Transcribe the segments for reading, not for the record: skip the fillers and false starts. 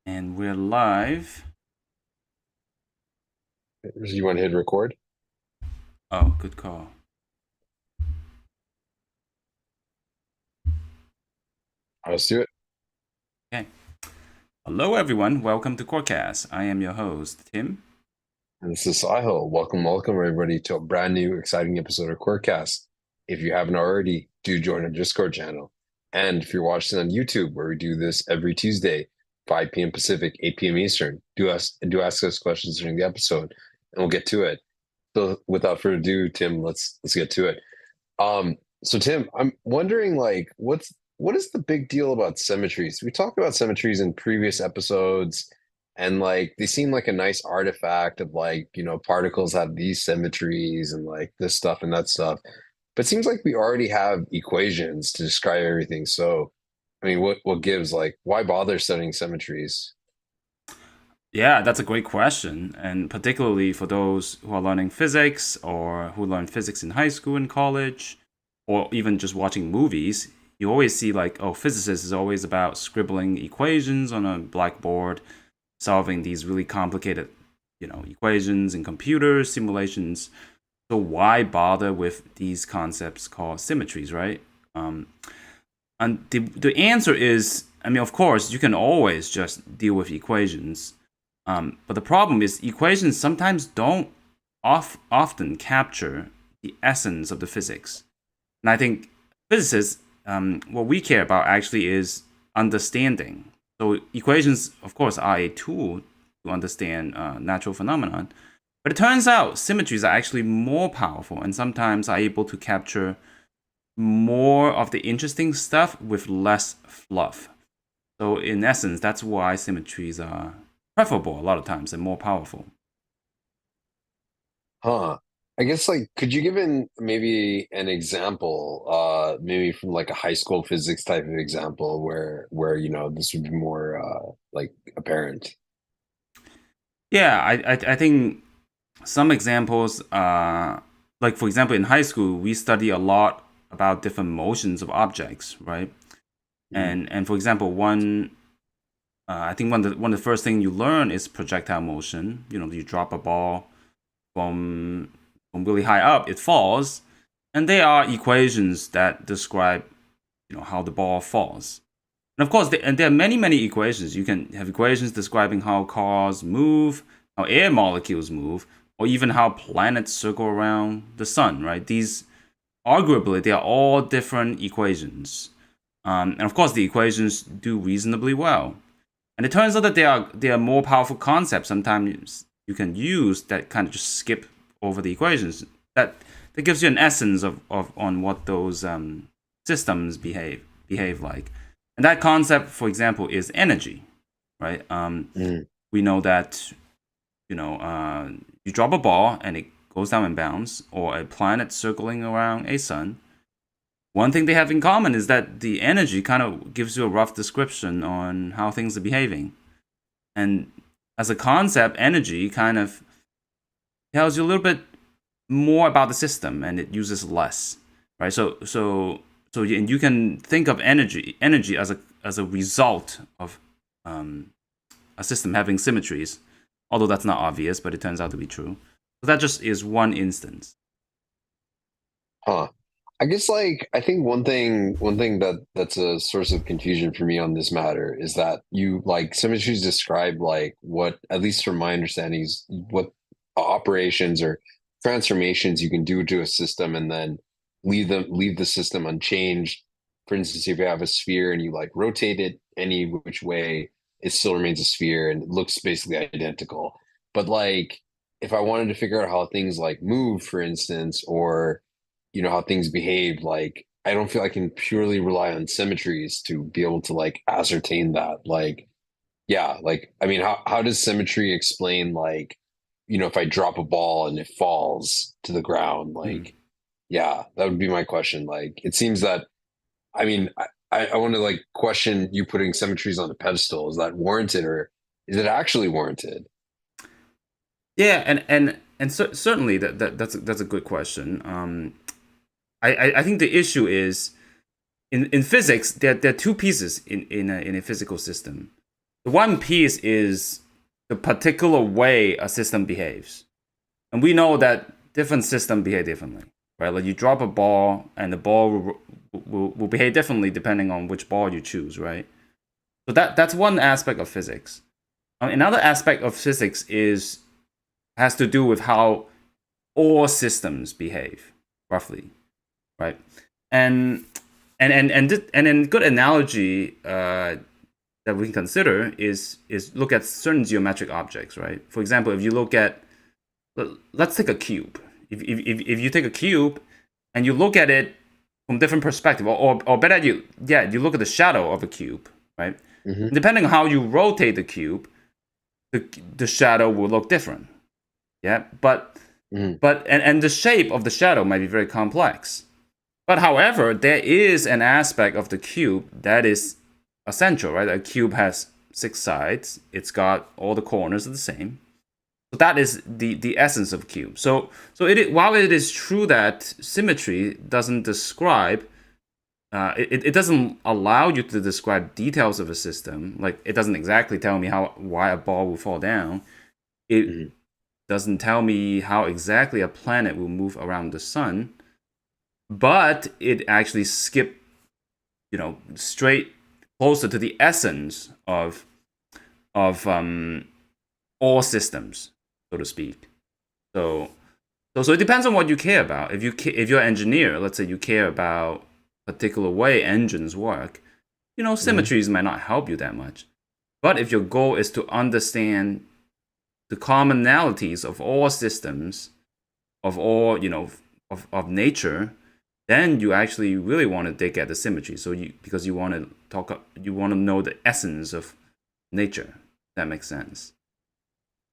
And we're live. You want to hit record? Oh, good call. Let's do it. Okay. Hello, everyone. Welcome to Quirkcast. I am your host, Tim. And this is Sahil. Welcome, everybody, to a brand new, exciting episode of Quirkcast. If you haven't already, do join our Discord channel. And if you're watching on YouTube, where we do this every Tuesday, 5 p.m. Pacific, 8 p.m. Eastern, do ask us questions during the episode, and we'll get to it. So, without further ado, Tim, let's get to it. So Tim, I'm wondering what is the big deal about symmetries? We talked about symmetries in previous episodes, and like they seem like a nice artifact of particles have these symmetries and like this stuff and that stuff. But it seems like we already have equations to describe everything. So I mean, what gives, like, why bother studying symmetries? Yeah, that's a great question. And particularly for those who are learning physics or who learn physics in high school and college, or even just watching movies, you always see like, oh, physicists is always about scribbling equations on a blackboard, solving these really complicated, equations in computers, simulations. So why bother with these concepts called symmetries, right? Um, and the answer is, I mean, of course, you can always just deal with equations. But the problem is, equations sometimes don't often capture the essence of the physics. And I think physicists, what we care about actually is understanding. So equations, of course, are a tool to understand natural phenomenon. But it turns out symmetries are actually more powerful and sometimes are able to capture more of the interesting stuff with less fluff. So in essence, that's why symmetries are preferable a lot of times and more powerful. Huh. I guess, like, could you give in maybe an example, maybe from like a high school physics type of example where this would be more like apparent. Yeah, I think some examples, like for example, in high school, we study a lot about different motions of objects, right? Mm. And for example, I think one of the first thing you learn is projectile motion. You know, you drop a ball from really high up, it falls, and there are equations that describe how the ball falls. And of course, and there are many equations. You can have equations describing how cars move, how air molecules move, or even how planets circle around the sun. Right? These arguably they are all different equations, and of course the equations do reasonably well. And it turns out that there are more powerful concepts sometimes you can use that kind of just skip over the equations. That gives you an essence of on what those systems behave like. And that concept, for example, is energy, right? Mm. We know that you drop a ball and it goes down in bounds, or a planet circling around a sun. One thing they have in common is that the energy kind of gives you a rough description on how things are behaving. And as a concept, energy kind of tells you a little bit more about the system, and it uses less, right? And you can think of energy as a result of a system having symmetries, although that's not obvious, but it turns out to be true. So that just is one instance. Huh. I guess, like, I think one thing that's a source of confusion for me on this matter is that you like symmetries describe like what, at least from my understanding, is what operations or transformations you can do to a system and then leave the system unchanged. For instance, if you have a sphere and you like rotate it any which way, it still remains a sphere and it looks basically identical. But like, if I wanted to figure out how things like move, for instance, or how things behave, like I don't feel I can purely rely on symmetries to be able to like ascertain that. Like, yeah, like, I mean, how does symmetry explain, like, if I drop a ball and it falls to the ground? Hmm. Like, yeah, that would be my question. Like, it seems that, I mean, I want to like question you putting symmetries on a pedestal. Is that warranted, or is it actually warranted? Yeah, and certainly that's a good question. I think the issue is in physics there are two pieces in a physical system. The one piece is the particular way a system behaves. And we know that different systems behave differently, right? Like you drop a ball and the ball will behave differently depending on which ball you choose, right? So that's one aspect of physics. Another aspect of physics has to do with how all systems behave, roughly, right? And and then good analogy that we can consider is look at certain geometric objects, right? For example, if you look at let's take a cube. If you take a cube and you look at it from different perspective, or better you look at the shadow of a cube, right? Hmm. Depending on how you rotate the cube, the shadow will look different. Yeah, Hmm. and the shape of the shadow might be very complex. But however, there is an aspect of the cube that is essential, right? A cube has 6 sides. It's got all the corners are the same. So that is the essence of cube. While it is true that symmetry doesn't describe it doesn't allow you to describe details of a system. Like it doesn't exactly tell me why a ball will fall down. It Hmm. doesn't tell me how exactly a planet will move around the sun, but it actually skipped, straight closer to the essence of all systems, so to speak. So so it depends on what you care about. If you're an engineer, let's say you care about a particular way engines work, Hmm. symmetries might not help you that much. But if your goal is to understand the commonalities of all systems, of all of nature, then you actually really want to dig at the symmetry. So because you want to know the essence of nature. That makes sense.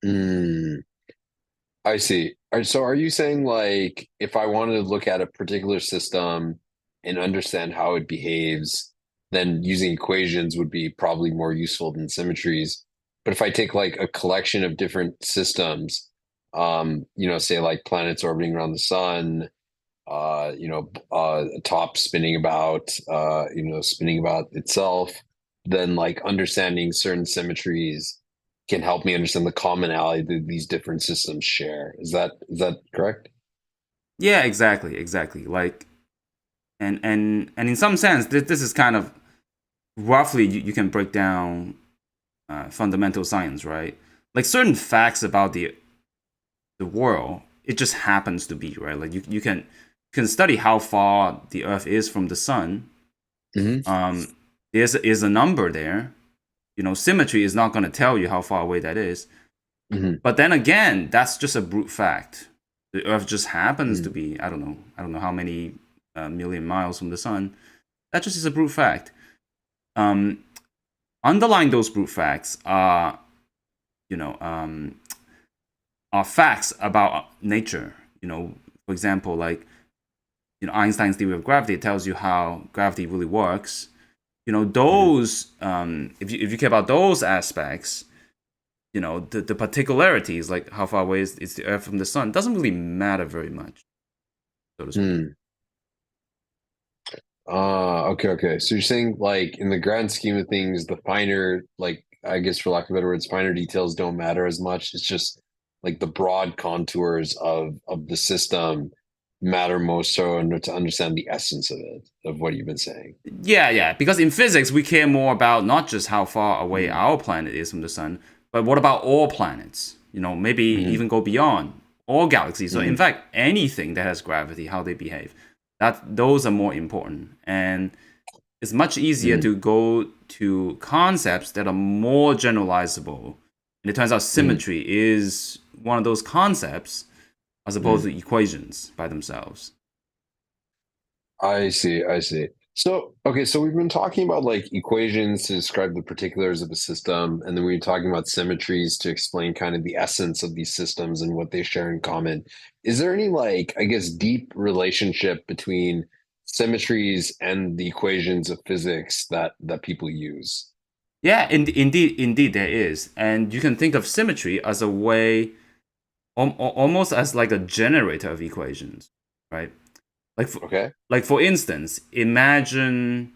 Mm, I see. So are you saying like if I wanted to look at a particular system and understand how it behaves, then using equations would be probably more useful than symmetries. But if I take like a collection of different systems, say like planets orbiting around the sun, a top spinning about itself, then like understanding certain symmetries can help me understand the commonality that these different systems share. Is that correct? Yeah, exactly. Like, and in some sense, this is kind of roughly you can break down fundamental science, right? Like certain facts about the world, it just happens to be right. Like you can study how far the Earth is from the sun. Hmm. Um, is a number there. Symmetry is not going to tell you how far away that is. Hmm. But then again, that's just a brute fact. The Earth just happens to Hmm. be, I don't know how many million miles from the sun. That just is a brute fact. Um, Underlying those brute facts you know, um, are facts about nature. For example, like Einstein's theory of gravity tells you how gravity really works. Hmm. Those if you care about those aspects, the particularities, like how far away is the Earth from the sun, doesn't really matter very much, so to speak. Hmm. Okay. So you're saying like in the grand scheme of things, the finer, like I guess for lack of better words, finer details don't matter as much. It's just like the broad contours of the system matter most so and to understand the essence of it, of what you've been saying. Yeah, because in physics we care more about not just how far away Mm-hmm. our planet is from the sun, but what about all planets? Maybe Mm-hmm. even go beyond all galaxies. So in fact, anything that has gravity, how they behave, those are more important. And it's much easier Mm-hmm. to go to concepts that are more generalizable. And it turns out Mm-hmm. symmetry is one of those concepts as opposed Mm-hmm. to equations by themselves. I see. So, okay, so we've been talking about like equations to describe the particulars of a system, and then we've been talking about symmetries to explain kind of the essence of these systems and what they share in common. Is there any like, I guess, deep relationship between symmetries and the equations of physics that people use? Yeah, indeed, there is. And you can think of symmetry as a way, almost as like a generator of equations, right? Like for, Okay. like for instance, imagine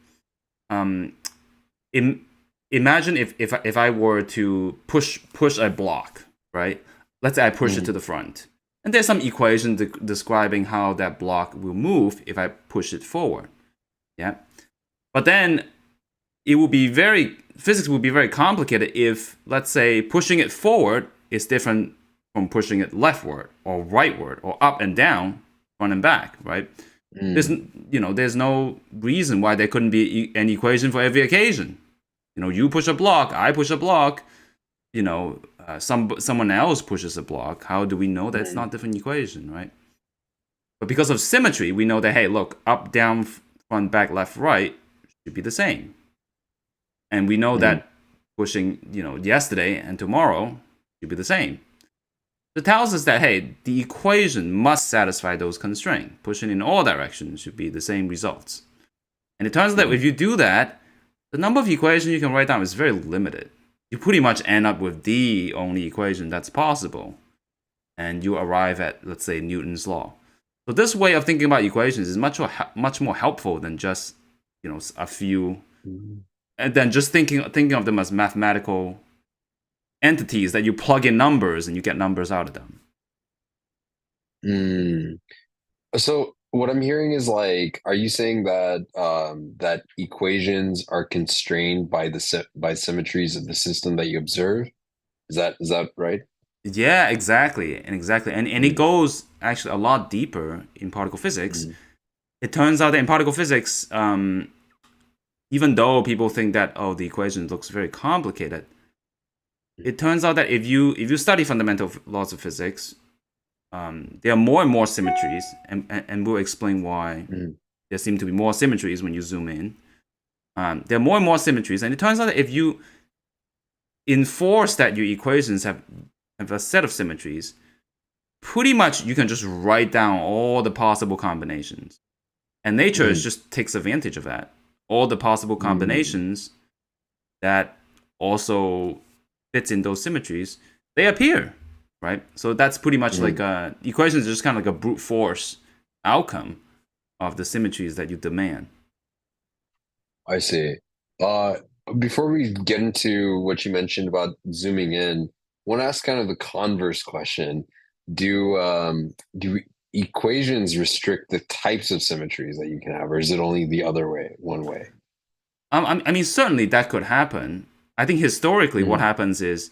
um, im- imagine if I were to push a block, right? Let's say I push it Mm, to the front, and there's some equation describing how that block will move if I push it forward. Yeah, but then it will be very physics will be very complicated if, let's say, pushing it forward is different from pushing it leftward or rightward or up and down, front and back, right? There's mm, there's no reason why there couldn't be an equation for every occasion. You push a block, I push a block, someone else pushes a block. How do we know that it's mm, not a different equation, right? But because of symmetry, we know that, hey, look, up, down, front, back, left, right should be the same. And we know mm, that pushing, yesterday and tomorrow should be the same. It tells us that, hey, the equation must satisfy those constraints. Pushing in all directions should be the same results. And it turns out that mm. if you do that, the number of equations you can write down is very limited. You pretty much end up with the only equation that's possible. And you arrive at, let's say, Newton's law. So this way of thinking about equations is much more helpful than just, a few, Mm. and then just thinking of them as mathematical entities that you plug in numbers and you get numbers out of them. Mm. So what I'm hearing is like, are you saying that that equations are constrained by by symmetries of the system that you observe? Is that right? Yeah, exactly, and it Mm, goes actually a lot deeper in particle physics. mm, It turns out that in particle physics, even though people think that, oh, the equation looks very complicated, it turns out that if you study fundamental laws of physics, there are more and more symmetries, and we'll explain why mm, there seem to be more symmetries when you zoom in. There are more and more symmetries, and it turns out that if you enforce that your equations have a set of symmetries, pretty much you can just write down all the possible combinations. And nature mm, just takes advantage of that. All the possible mm, combinations that also fits in those symmetries, they appear, right? So that's pretty much like mm. equations are just kind of like a brute force outcome of the symmetries that you demand. I see. Uh, Before we get into what you mentioned about zooming in, I want to ask kind of the converse question. Do equations restrict the types of symmetries that you can have, or is it only the other way, one way? I mean, certainly that could happen. I think historically, what Mm, happens is,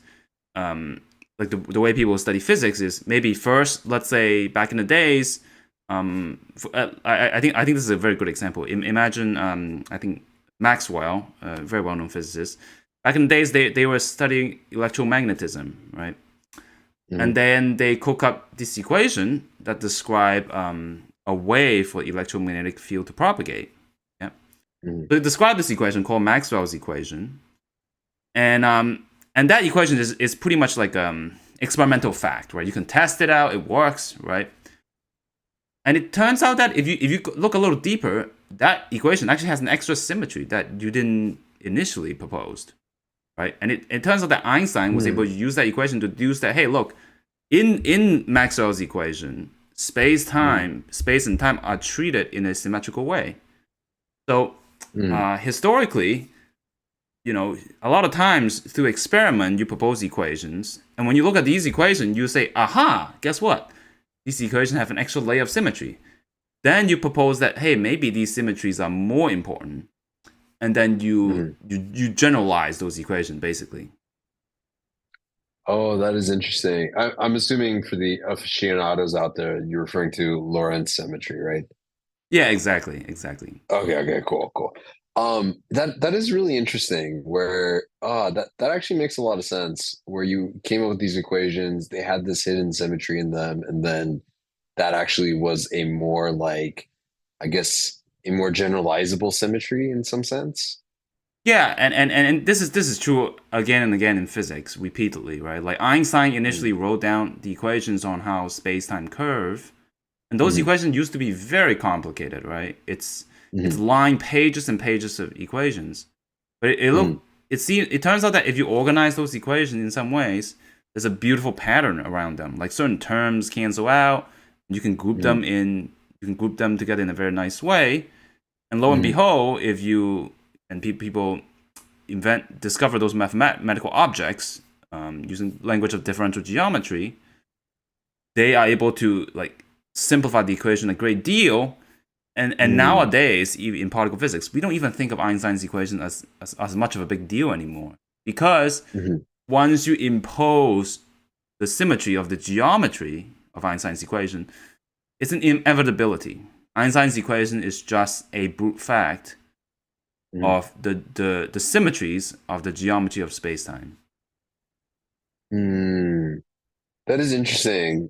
like the way people study physics is maybe first, let's say back in the days, I think this is a very good example. Imagine, I think Maxwell, a very well known physicist, back in the days they were studying electromagnetism, right? And mm, then they cook up this equation that describe a way for electromagnetic field to propagate. Yeah. mm, So they describe this equation called Maxwell's equation, and that equation is pretty much like experimental fact, right? You can test it out, it works, right? And it turns out that if you look a little deeper, that equation actually has an extra symmetry that you didn't initially proposed, right? And it turns out that Einstein was able mm, to use that equation to deduce that, hey, look, in Maxwell's equation, mm, space and time are treated in a symmetrical way. So mm. historically, a lot of times through experiment, you propose equations. And when you look at these equations, you say, aha, guess what? These equations have an extra layer of symmetry. Then you propose that, hey, maybe these symmetries are more important. And then you Mm. you, you generalize those equations, basically. Oh, that is interesting. I'm assuming for the aficionados out there, you're referring to Lorentz symmetry, right? Yeah, exactly. Okay, okay, cool, cool. That is really interesting. Where that actually makes a lot of sense. Where you came up with these equations, they had this hidden symmetry in them, and then that actually was a more like, I guess, a more generalizable symmetry in some sense. Yeah, and this is true again and again in physics, repeatedly, right? Like Einstein initially Mm, wrote down the equations on how space-time curve, and those mm, equations used to be very complicated, right? It's mm, line pages and pages of equations. But mm, it turns out that if you organize those equations in some ways, there's a beautiful pattern around them. Like certain terms cancel out, and mm, you can group them together in a very nice way. And lo and mm, behold, if you and people discover those mathematical objects using language of differential geometry, they are able to like simplify the equation a great deal. And nowadays, even in particle physics, we don't even think of Einstein's equation as much of a big deal anymore, because once you impose the symmetry of the geometry of Einstein's equation, it's an inevitability. Einstein's equation is just a brute fact of the symmetries of the geometry of spacetime. That is interesting.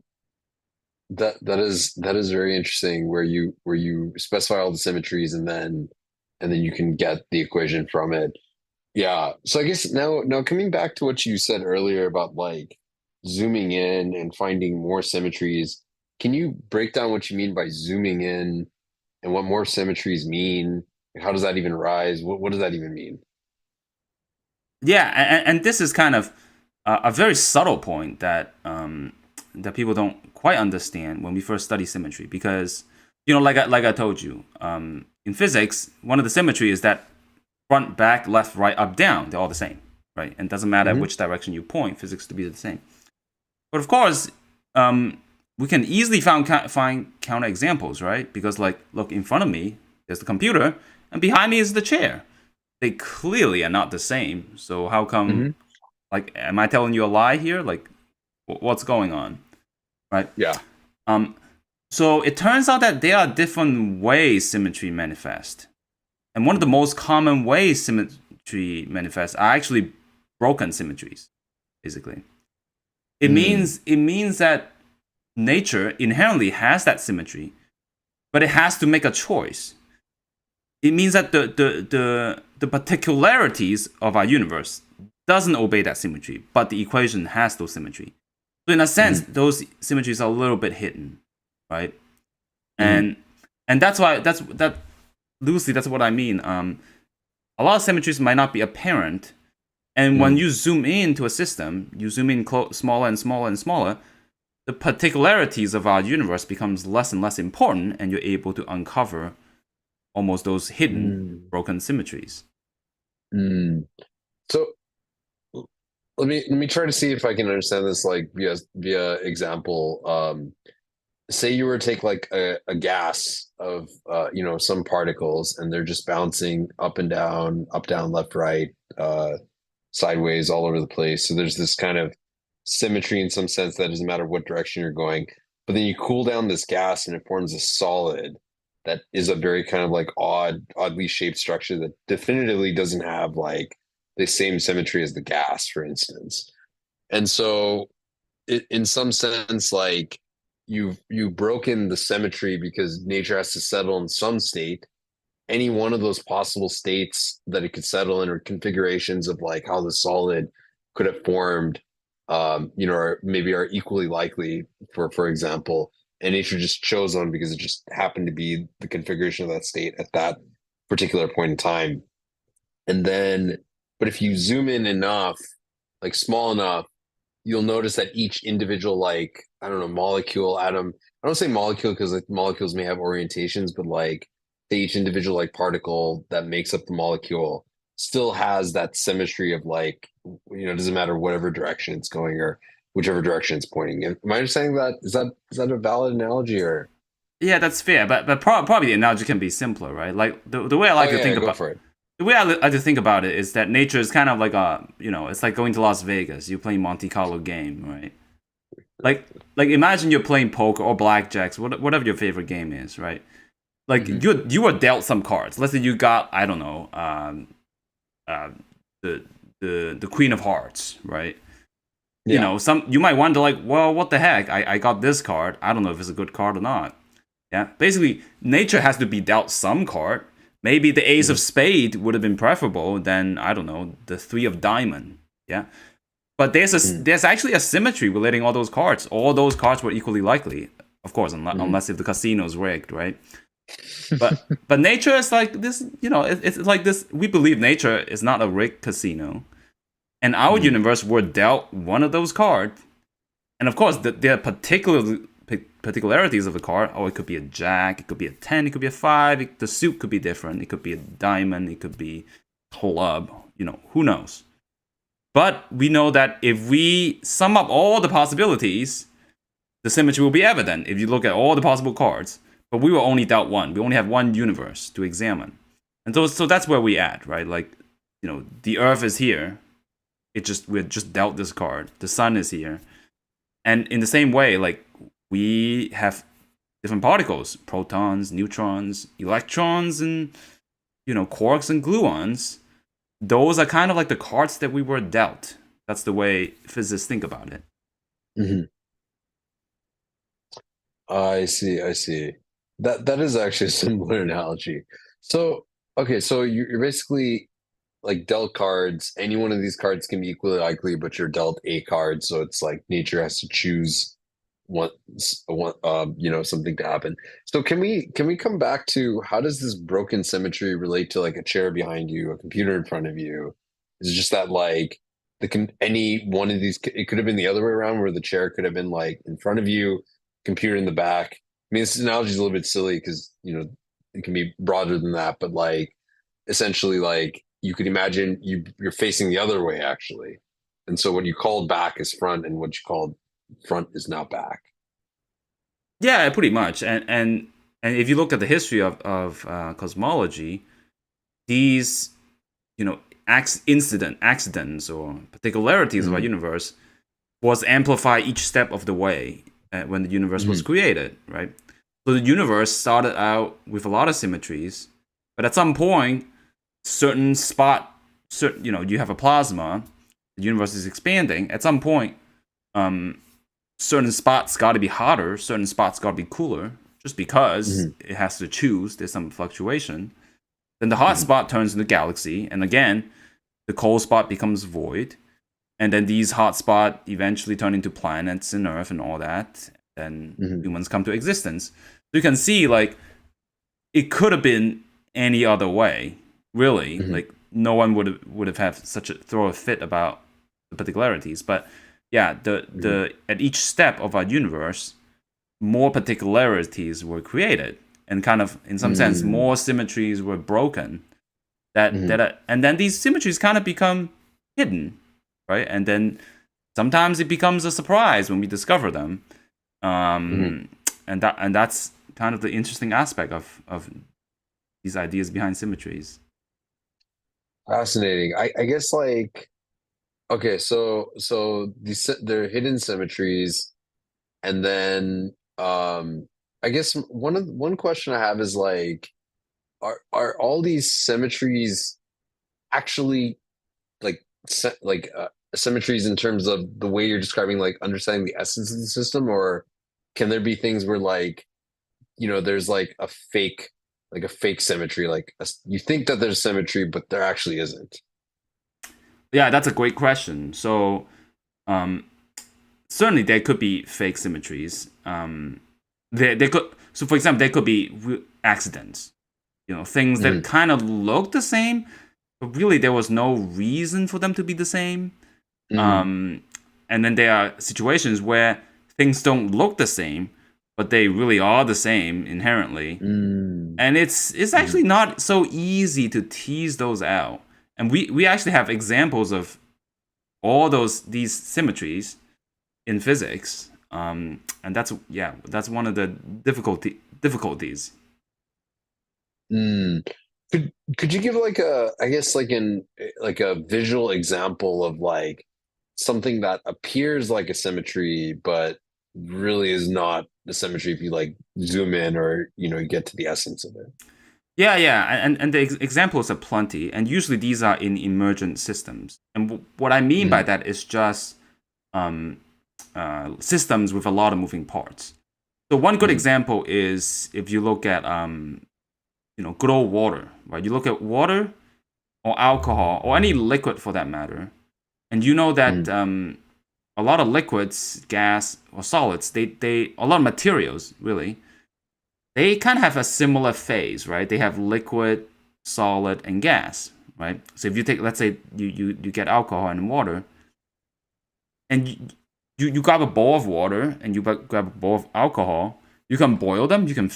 That is very interesting. Where you specify all the symmetries and then you can get the equation from it. Yeah. So I guess now coming back to what you said earlier about like zooming in and finding more symmetries, can you break down what you mean by zooming in and what more symmetries mean? How does that even rise? What does that even mean? Yeah, and this is kind of a very subtle point that that people don't quite understand when we first study symmetry, because like I told you, in physics, one of the symmetry is that front, back, left, right, up, down, they're all the same, right? And it doesn't matter which direction you point, physics to be the same. But of course, we can easily find counter examples, right? Because like, look, in front of me, there's the computer, and behind me is the chair. They clearly are not the same. So how come? Like, am I telling you a lie here? Like, what's going on, right? Yeah. So it turns out that there are different ways symmetry manifest, and one of the most common ways symmetry manifests are actually broken symmetries. Basically, it means that nature inherently has that symmetry, but it has to make a choice. It means that the particularities of our universe doesn't obey that symmetry, but the equation has those symmetry. So in a sense, those symmetries are a little bit hidden, right? And that's why that loosely that's what I mean. A lot of symmetries might not be apparent, and when you zoom into a system, you zoom in smaller and smaller and smaller, the particularities of our universe becomes less and less important, and you're able to uncover almost those hidden broken symmetries. So let me try to see if I can understand this like via example. Say you were to take like a gas of some particles, and they're just bouncing up down, left, right, sideways, all over the place. So there's this kind of symmetry in some sense that doesn't matter what direction you're going. But then you cool down this gas and it forms a solid that is a very kind of like oddly shaped structure that definitively doesn't have like the same symmetry as the gas, for instance. And so in some sense, like you've broken the symmetry because nature has to settle in some state. Any one of those possible states that it could settle in, or configurations of like how the solid could have formed, or maybe are equally likely, for example, and nature just chose one because it just happened to be the configuration of that state at that particular point in time. And then, but if you zoom in enough, like small enough, you'll notice that each individual, like, I don't know, molecule, atom, I don't say molecule because like molecules may have orientations, but like each individual like particle that makes up the molecule still has that symmetry of like, it doesn't matter whatever direction it's going or whichever direction it's pointing. Am I understanding that? Is that a valid analogy or? Yeah, that's fair, but probably the analogy can be simpler, right? Like the way I like to think about for it. The way I like to think about it is that nature is kind of like it's like going to Las Vegas. You play Monte Carlo game, right? Like imagine you're playing poker or blackjacks, whatever your favorite game is, right? Like you were dealt some cards. Let's say you got, I don't know, the Queen of Hearts, right? Yeah. You might wonder like, well, what the heck? I got this card. I don't know if it's a good card or not. Yeah, basically, nature has to be dealt some card. Maybe the ace of spade would have been preferable than, I don't know, the three of diamond. Yeah, but there's actually a symmetry relating all those cards. All those cards were equally likely, of course, unless if the casino's rigged, right? But nature is like this. It's like this. We believe nature is not a rigged casino, and our universe were dealt one of those cards, and of course, there are particularities of the card. Oh, it could be a jack, it could be a 10, it could be a 5. The suit could be different. It could be a diamond. It could be club. Who knows? But we know that if we sum up all the possibilities, the symmetry will be evident if you look at all the possible cards. But we will only dealt one. We only have one universe to examine. And so that's where we at, right? Like, the Earth is here. We're just dealt this card. The sun is here. And in the same way, like, we have different particles, protons, neutrons, electrons, and, quarks and gluons. Those are kind of like the cards that we were dealt. That's the way physicists think about it. Mm-hmm. I see. I see. That is actually a similar analogy. So, okay, so you're basically like dealt cards. Any one of these cards can be equally likely, but you're dealt a card, so it's like nature has to choose something to happen. So can we come back to how does this broken symmetry relate to like a chair behind you, a computer in front of you? Is it just that like any one of these, it could have been the other way around where the chair could have been like in front of you, computer in the back. I mean, this analogy is a little bit silly because it can be broader than that, but like essentially like you could imagine you're facing the other way actually. And so what you called back is front and what you called front is now back. Yeah, pretty much. And if you look at the history of cosmology, these accidents or particularities of our universe was amplified each step of the way when the universe was created, right? So the universe started out with a lot of symmetries, but at some point, you have a plasma, the universe is expanding. At some point, certain spots got to be hotter, certain spots got to be cooler, just because it has to choose. There's some fluctuation. Then the hot spot turns into galaxy, and again, the cold spot becomes void. And then these hot spots eventually turn into planets and Earth and all that. And humans come to existence. So you can see, like, it could have been any other way, really. Like, no one would have had throw a fit about the particularities. But yeah, the at each step of our universe, more particularities were created, and kind of in some sense more symmetries were broken. And then these symmetries kind of become hidden, right? And then sometimes it becomes a surprise when we discover them, and that's kind of the interesting aspect of these ideas behind symmetries. Fascinating. I guess like okay, so they're hidden symmetries, and then I guess one question I have is like, are all these symmetries actually like symmetries in terms of the way you're describing, like understanding the essence of the system, or can there be things where like there's like a fake symmetry, like you think that there's symmetry, but there actually isn't? Yeah, that's a great question. So, certainly there could be fake symmetries. They could. So, for example, there could be accidents. Things that kind of look the same, but really there was no reason for them to be the same. And then there are situations where things don't look the same, but they really are the same inherently. And it's actually not so easy to tease those out. And we actually have examples of all these symmetries in physics. And that's one of the difficulties. Could you give like I guess like a visual example of like something that appears like a symmetry, but really is not the symmetry if you like zoom in or you get to the essence of it? Yeah, and the examples are plenty, and usually these are in emergent systems. And what I mean by that is just systems with a lot of moving parts. So one good example is if you look at good old water, right? You look at water or alcohol or any liquid for that matter, and you know that a lot of liquids, gas or solids, a lot of materials really, they kind of have a similar phase, right? They have liquid, solid, and gas, right? So if you take, let's say you get alcohol and water, and you grab a bowl of water and you grab a bowl of alcohol, you can boil them, you can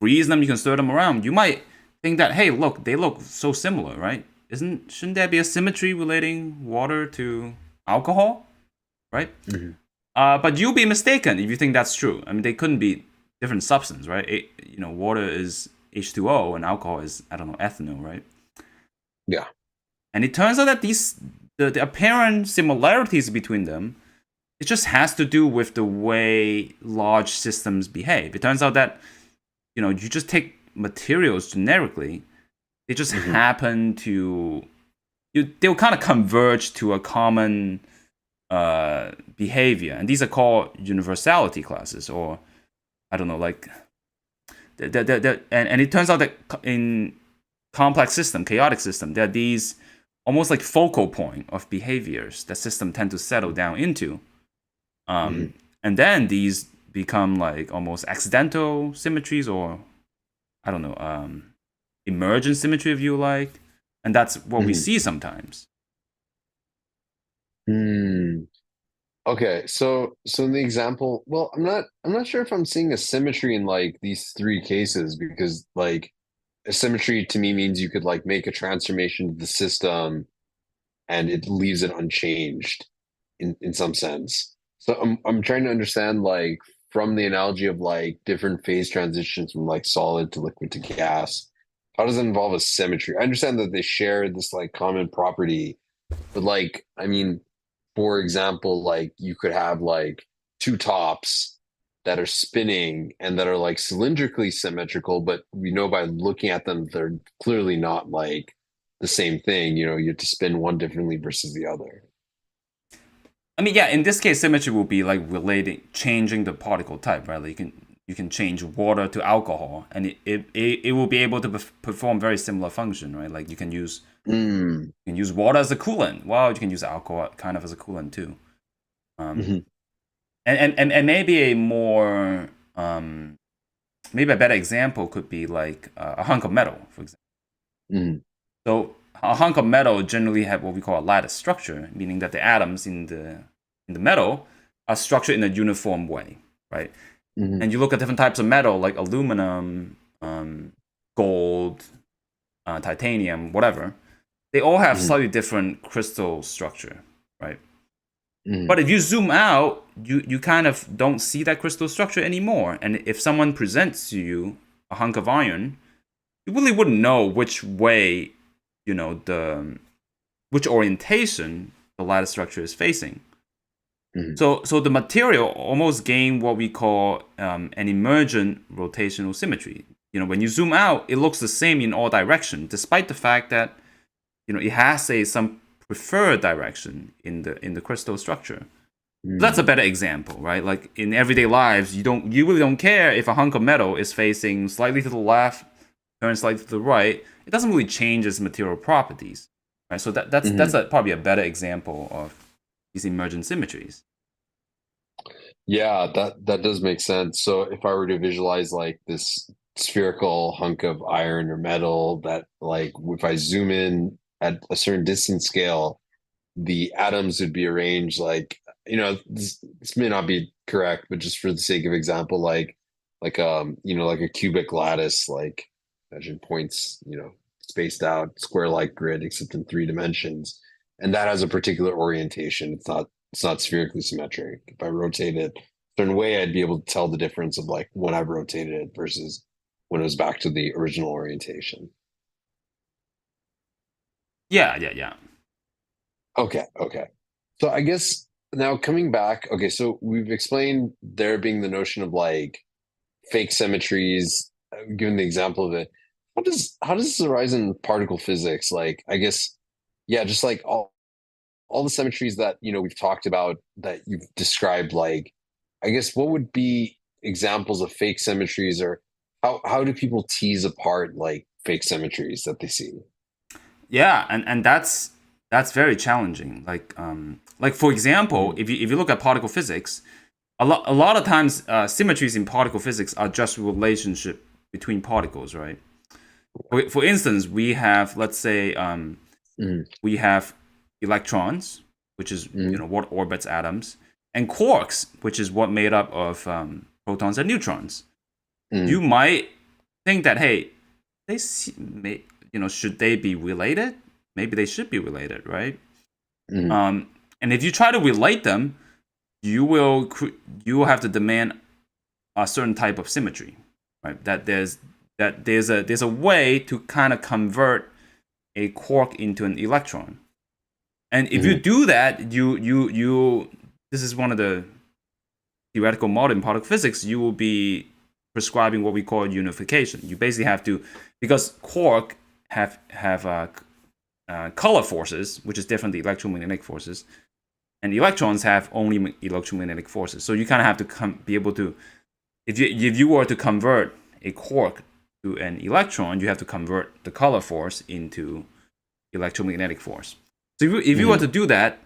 freeze them, you can stir them around. You might think that, hey, look, they look so similar, right? shouldn't there be a symmetry relating water to alcohol, right? Hmm. But you'll be mistaken if you think that's true. I mean, they couldn't be different substance, right? Water is H2O and alcohol is, I don't know, ethanol, right? Yeah. And it turns out that the apparent similarities between them, it just has to do with the way large systems behave. It turns out that, you just take materials generically, they just Hmm. happen to, they'll kind of converge to a common behavior. And these are called universality classes, or I don't know, like, and it turns out that in complex system, chaotic system, there are these almost like focal point of behaviors that system tend to settle down into. Hmm. And then these become like almost accidental symmetries, or I don't know, emergent symmetry if you like. And that's what we Hmm. see sometimes. Hmm. Okay, so in the example, well, I'm not sure if I'm seeing a symmetry in like these three cases because like a symmetry to me means you could like make a transformation of the system and it leaves it unchanged in some sense. So I'm trying to understand like from the analogy of like different phase transitions from like solid to liquid to gas, how does it involve a symmetry? I understand that they share this like common property, but like, I mean, for example, like you could have like two tops that are spinning and that are like cylindrically symmetrical, but we know by looking at them, they're clearly not like the same thing. You have to spin one differently versus the other. I mean, yeah, in this case, symmetry will be like changing the particle type, right? Like you can change water to alcohol, and it will be able to perform very similar function, right? Like Mm. you can use water as a coolant. Well, you can use alcohol kind of as a coolant too. Um, Hmm. and maybe maybe a better example could be like a hunk of metal, for example. Hmm. So a hunk of metal generally have what we call a lattice structure, meaning that the atoms in the metal are structured in a uniform way, right? Hmm. And you look at different types of metal like aluminum, gold, titanium, whatever. They all have Hmm. slightly different crystal structure, right? Hmm. But if you zoom out, you kind of don't see that crystal structure anymore. And if someone presents to you a hunk of iron, you really wouldn't know which way, the which orientation the lattice structure is facing. Hmm. So the material almost gained what we call an emergent rotational symmetry. When you zoom out, it looks the same in all directions, despite the fact that it has some preferred direction in the crystal structure. That's a Hmm. better example, right? Like in everyday lives, you really don't care if a hunk of metal is facing slightly to the left, turn slightly to the right. It doesn't really change its material properties, right? So that's Hmm. probably a better example of these emergent symmetries. Yeah, that does make sense. So if I were to visualize like this spherical hunk of iron or metal that like if I zoom in at a certain distance scale, the atoms would be arranged like, this may not be correct, but just for the sake of example, like a cubic lattice, like imagine points, spaced out, square-like grid, except in three dimensions. And that has a particular orientation. It's not spherically symmetric. If I rotate it a certain way, I'd be able to tell the difference of like when I've rotated it versus when it was back to the original orientation. Yeah, yeah, yeah. Okay, okay. So I guess now coming back, okay, so we've explained there being the notion of like fake symmetries, given the example of it. How does this arise in particle physics? Like, I guess, yeah, just like all the symmetries that we've talked about that you've described, like, I guess what would be examples of fake symmetries, or how do people tease apart like fake symmetries that they see? Yeah, and that's very challenging. Like for example, Mm. if you look at particle physics, a lot of times symmetries in particle physics are just relationship between particles, right? For instance, we have, let's say, Mm. we have electrons, which is Mm. what orbits atoms, and quarks, which is what made up of protons and neutrons. You Mm. might think that, hey, should they be related? maybe they should be related, right? Mm-hmm. And if you try to relate them, you will have to demand a certain type of symmetry, right? There's a way to kind of convert a quark into an electron, and if you Mm-hmm. do that, you this is one of the theoretical model in particle physics. You will be prescribing what we call unification. You basically have to, because quark have color forces, which is different than electromagnetic forces, and electrons have only electromagnetic forces. So you kind of have to be able to, if you were to convert a quark to an electron, you have to convert the color force into electromagnetic force. So if you were Mm-hmm. to do that,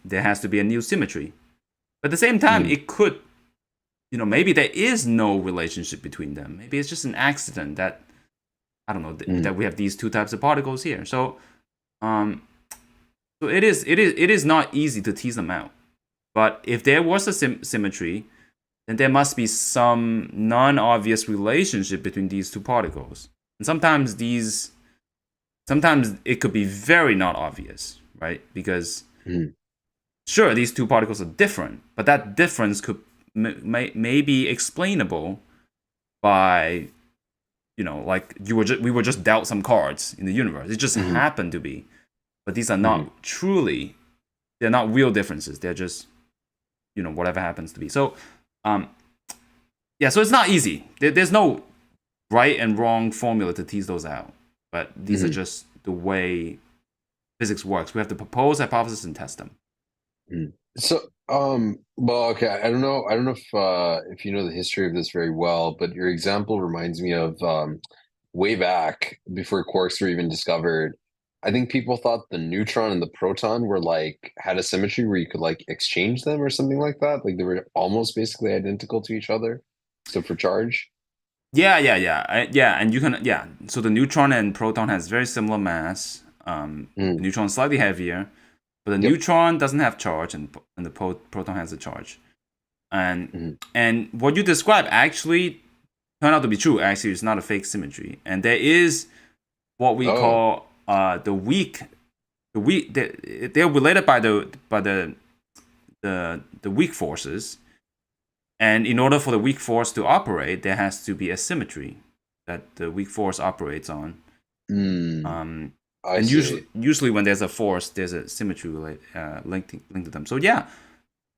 there has to be a new symmetry. But at the same time, Mm-hmm. it could, maybe there is no relationship between them. Maybe it's just an accident that, I don't know, Mm-hmm. that we have these two types of particles here. Um, so it is not easy to tease them out. But if there was a symmetry, then there must be some non-obvious relationship between these two particles. And sometimes it could be very not obvious, right? Because Mm-hmm. sure, these two particles are different, but that difference could may be explainable by, like we were just dealt some cards in the universe. It just Mm-hmm. happened to be, but these are Mm-hmm. not truly. They're not real differences. They're just, whatever happens to be. So, um, yeah. So it's not easy. There's no right and wrong formula to tease those out. But these are Mm-hmm. just the way physics works. We have to propose hypotheses and test them. Mm. So, well, okay, I don't know if you know the history of this very well, but your example reminds me of way back before quarks were even discovered. I think people thought the neutron and the proton were like had a symmetry where you could like exchange them or something like that. Like they were almost basically identical to each other, except for charge. Yeah, yeah, yeah, yeah. And you can, yeah. So the neutron and proton has very similar mass. The Mm. neutron is slightly heavier, but the Yep. neutron doesn't have charge, and the proton has a charge. And Hmm. and what you describe actually turned out to be true. Actually, it's not a fake symmetry, and there is what we Oh. call they're related by the weak forces, and in order for the weak force to operate, there has to be a symmetry that the weak force operates on. Mm. Um, I and usually, see. usually when there's a force, there's a symmetry linked to them. So yeah,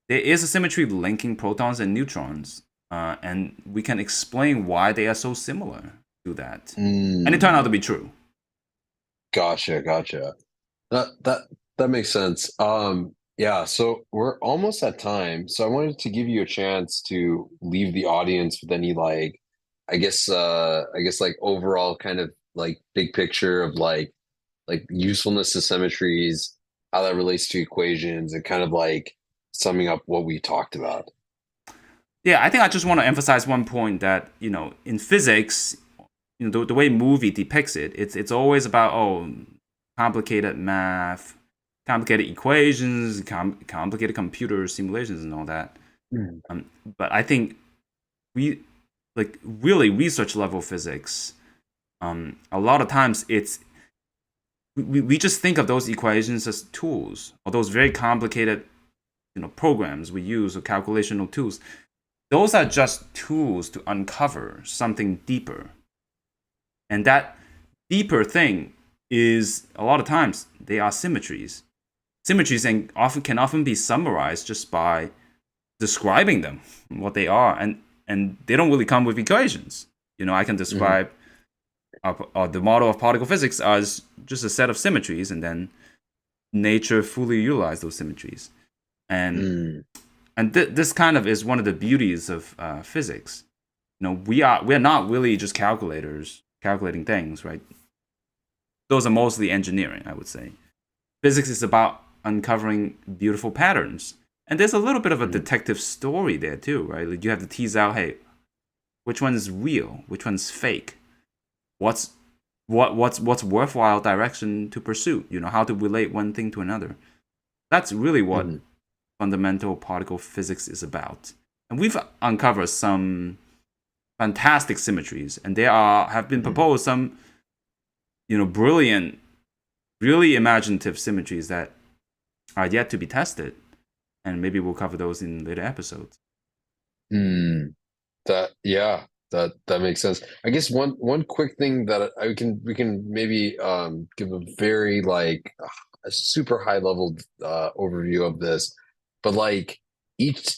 there is a symmetry linking protons and neutrons, and we can explain why they are so similar to that. And it turned out to Mm. be true. Gotcha, gotcha. That that makes sense. Yeah, so we're almost at time. So I wanted to give you a chance to leave the audience with any like I guess like overall kind of like big picture of like usefulness of symmetries, how that relates to equations, and kind of like summing up what we talked about. Yeah, I think I just want to emphasize one point that in physics, the way movie depicts it's always about complicated math, complicated equations, complicated computer simulations and all that. Mm. Um, but I think we like really research level physics. A lot of times we just think of those equations as tools or those very complicated programs we use or calculational tools. Those are just tools to uncover something deeper, and that deeper thing is a lot of times they are symmetries. Symmetries and can often be summarized just by describing them, what they are, and they don't really come with equations. I can Mhm. describe the model of particle physics as just a set of symmetries, and then nature fully utilized those symmetries. And Mm. this kind of is one of the beauties of physics. We are not really just calculators calculating things, right? Those are mostly engineering, I would say. Physics is about uncovering beautiful patterns. And there's a little bit of a Mhm. detective story there too, right? Like you have to tease out, hey, which one is real, which one's fake, what's what's worthwhile direction to pursue. How to relate one thing to another. That's really what Mhm. fundamental particle physics is about. And we've uncovered some fantastic symmetries, and there have been Mhm. proposed some brilliant, really imaginative symmetries that are yet to be tested, and maybe we'll cover those in later episodes. Hmm. That yeah, that makes sense. I guess one quick thing that we can maybe give a very like a super high level overview of this, but like each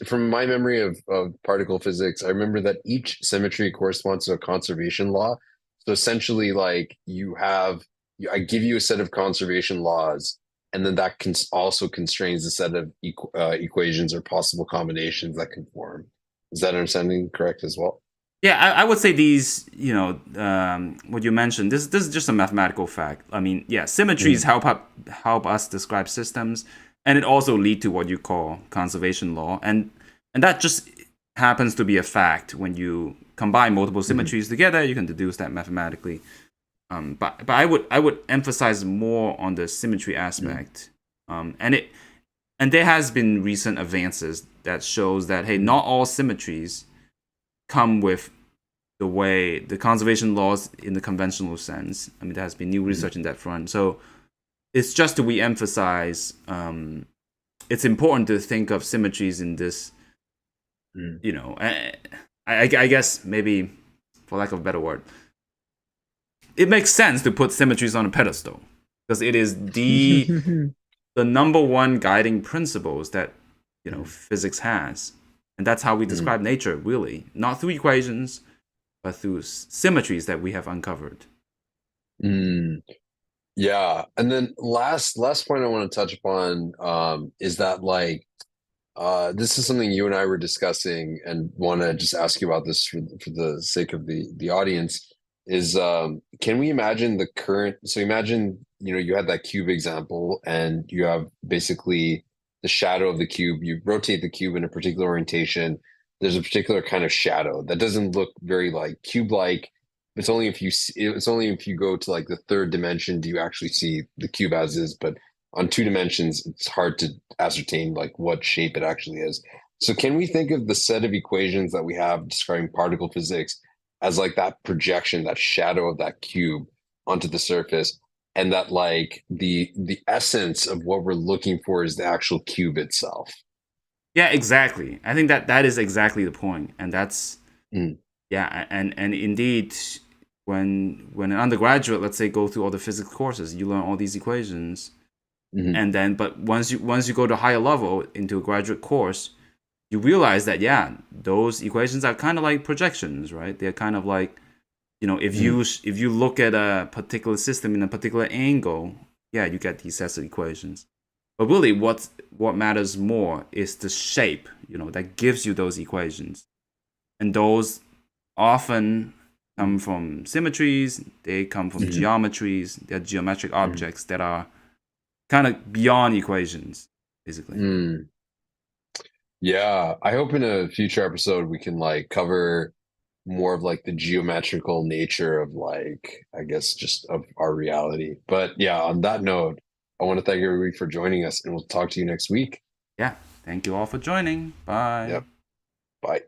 from my memory of particle physics, I remember that each symmetry corresponds to a conservation law. So essentially, like I give you a set of conservation laws, and then that can also constrains a set of equations or possible combinations that can form. Is that understanding correct as well? Yeah, I would say these, what you mentioned. This is just a mathematical fact. I mean, yeah, symmetries Mm, help us describe systems, and it also lead to what you call conservation law, and that just happens to be a fact. When you combine multiple mhm, symmetries together, you can deduce that mathematically. But I would emphasize more on the symmetry mm, aspect, and there has been recent advances that shows that hey, mm, not all symmetries come with the conservation laws in the conventional sense. I mean, there has been new mhm, research in that front. So it's just to re-emphasize. It's important to think of symmetries in this. mm. I guess maybe, for lack of a better word, it makes sense to put symmetries on a pedestal because it is the number one guiding principles that Mm, physics has, and that's how we mm, describe nature. Really, not through equations, but through symmetries that we have uncovered. mm. Yeah. And then last point I want to touch upon is that like this is something you and I were discussing and want to just ask you about this for the sake of the audience is can we imagine the current so imagine you had that cube example and you have basically the shadow of the cube you rotate the cube in a particular orientation there's a particular kind of shadow that doesn't look very like cube like it's only if you go to like the third dimension do you actually see the cube as is but on two dimensions it's hard to ascertain like what shape it actually is. So can we think of the set of equations that we have describing particle physics as like that projection, that shadow of that cube onto the surface, and that like the essence of what we're looking for is the actual cube itself? Yeah, exactly. I think that is exactly the point, and that's Mm, yeah, and indeed, when an undergraduate, let's say, go through all the physics courses, you learn all these equations, mhm, and then but once you go to higher level into a graduate course, you realize that yeah, those equations are kind of like projections, right? They're kind of like mhm, if you look at a particular system in a particular angle, yeah, you get these sets of equations. But really, what matters more is the shape, that gives you those equations, and those often come from symmetries. They come from mhm, geometries. They're geometric mhm, objects that are kind of beyond equations, basically. mm. Yeah, I hope in a future episode we can like cover more of like the geometrical nature of like I guess just of our reality. But yeah, on that note, I want to thank everybody for joining us and we'll talk to you next week. Yeah. Thank you all for joining. Bye. Yep. Bye.